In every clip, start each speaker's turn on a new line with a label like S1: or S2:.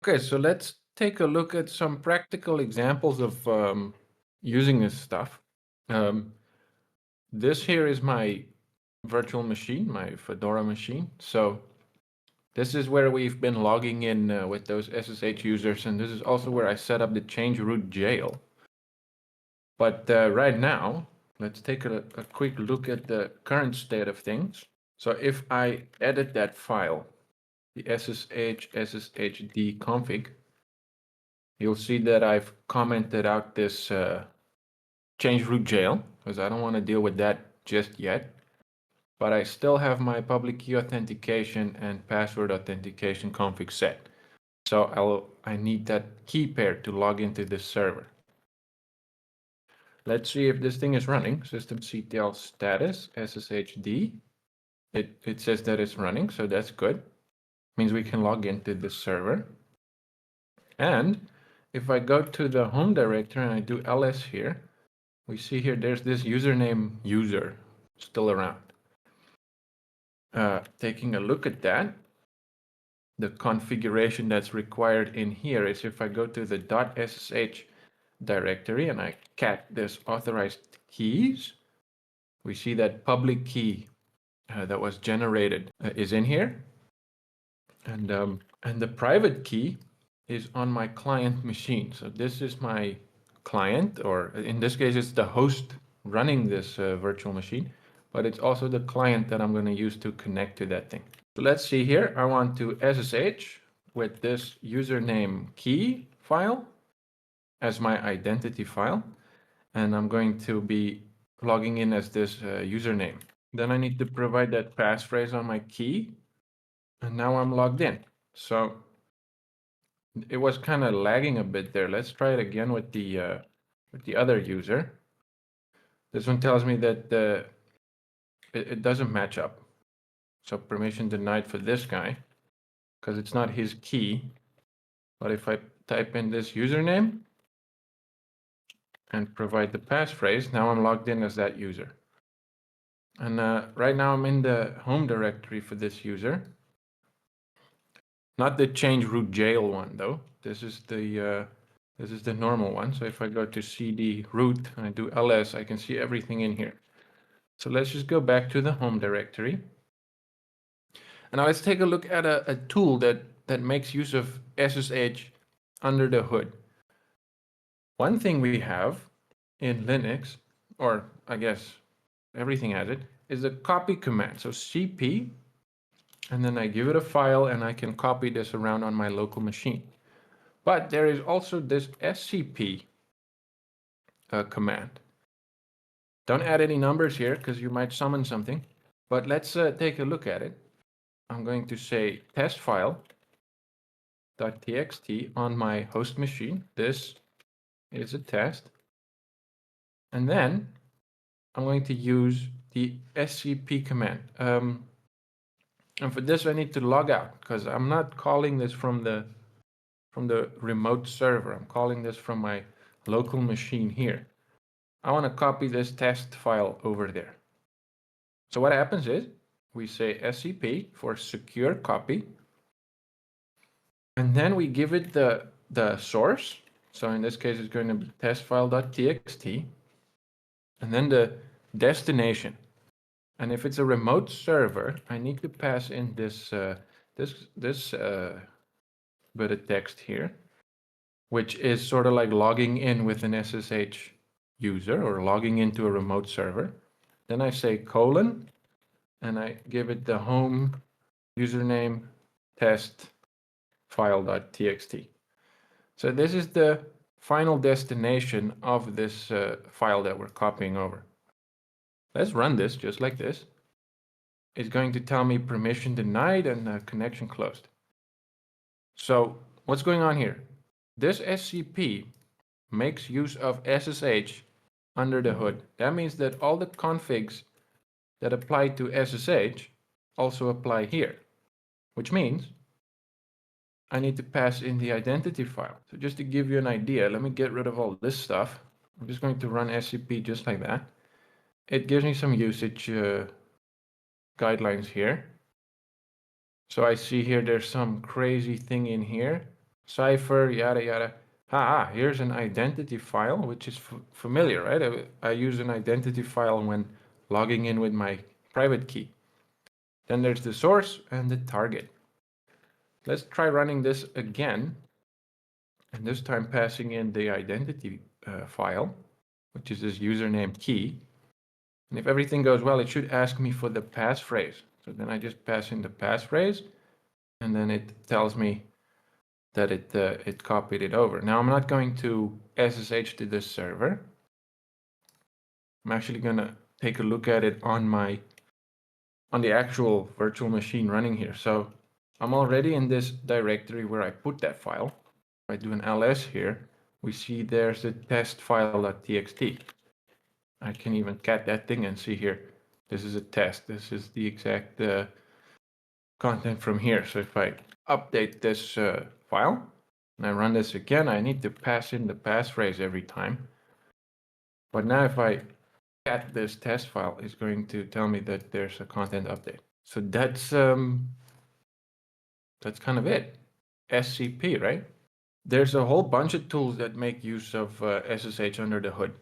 S1: Okay, so let's take a look at some practical examples of using this stuff. This here is my virtual machine, my Fedora machine. So this is where we've been logging in with those SSH users, and this is also where I set up the change root jail. But right now, let's take a quick look at the current state of things. So if I edit that file, the sshd config, you'll see that I've commented out this change root jail, because I don't want to deal with that just yet. But I still have my public key authentication and password authentication config set. So I need that key pair to log into this server. Let's see if this thing is running. Systemctl status sshd. It says that it's running, so that's good. Means we can log into this server. And if I go to the home directory and I do ls here, we see here there's this username user still around. Taking a look at that, the configuration that's required in here is if I go to the .ssh directory and I cat this authorized keys, we see that public key that was generated is in here. And the private key is on my client machine. So this is my client, or in this case, it's the host running this virtual machine, but it's also the client that I'm going to use to connect to that thing. So let's see here. I want to SSH with this username key file as my identity file, and I'm going to be logging in as this username. Then I need to provide that passphrase on my key, and now I'm logged in. So it was kind of lagging a bit there. Let's try it again with the other user. This one tells me that it doesn't match up. So permission denied for this guy because it's not his key. But if I type in this username and provide the passphrase, now I'm logged in as that user. And right now I'm in the home directory for this user. Not the change root jail one though. This is the normal one. So if I go to cd root and I do ls, I can see everything in here. So let's just go back to the home directory. And now let's take a look at a tool that makes use of SSH under the hood. One thing we have in Linux, or I guess everything has it, is a copy command. So cp, and then I give it a file and I can copy this around on my local machine. But there is also this scp command. Don't add any numbers here because you might summon something, but let's take a look at it. I'm going to say test file.txt on my host machine. This is a test. And then I'm going to use the scp command. And for this, I need to log out because I'm not calling this from the remote server. I'm calling this from my local machine here. I want to copy this test file over there. So what happens is we say scp for secure copy, and then we give it the source. So in this case, it's going to be testfile.txt, and then the destination. And if it's a remote server, I need to pass in this bit of text here, which is sort of like logging in with an SSH user or logging into a remote server. Then I say colon, and I give it the home username test file.txt. So this is the final destination of this file that we're copying over. Let's run this just like this. It's going to tell me permission denied and connection closed. So what's going on here? This SCP makes use of SSH under the hood. That means that all the configs that apply to SSH also apply here, which means I need to pass in the identity file. So just to give you an idea, let me get rid of all this stuff. I'm just going to run SCP just like that. It gives me some usage guidelines here. So I see here there's some crazy thing in here. cipher, yada, yada. Here's an identity file, which is familiar, right? I use an identity file when logging in with my private key. Then there's the source and the target. Let's try running this again. And this time passing in the identity file, which is this username key. And if everything goes well, it should ask me for the passphrase. So then I just pass in the passphrase, and then it tells me that it copied it over. Now I'm not going to SSH to this server. I'm actually going to take a look at it on the actual virtual machine running here. So I'm already in this directory where I put that file. If I do an ls here, we see there's the test file.txt. I can even cat that thing and see here, this is a test. This is the exact content from here. So if I update this file and I run this again, I need to pass in the passphrase every time. But now if I cat this test file, it's going to tell me that there's a content update. So that's kind of it. SCP, right? There's a whole bunch of tools that make use of SSH under the hood.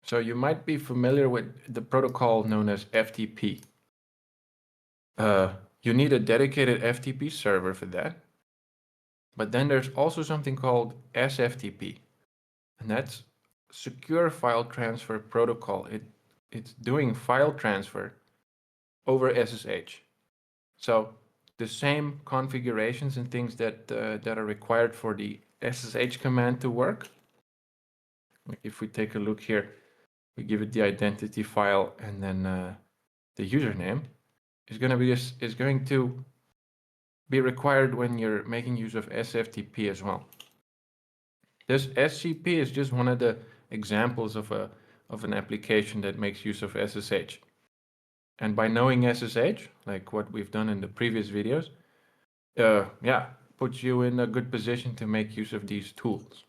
S1: So you might be familiar with the protocol known as FTP. You need a dedicated FTP server for that. But then there's also something called SFTP, and that's Secure File Transfer Protocol. It's doing file transfer over SSH. So the same configurations and things that that are required for the SSH command to work. Like if we take a look here, we give it the identity file and then the username is going to be required when you're making use of SFTP as well. This SCP is just one of the examples of an application that makes use of SSH. And by knowing SSH, like what we've done in the previous videos, puts you in a good position to make use of these tools.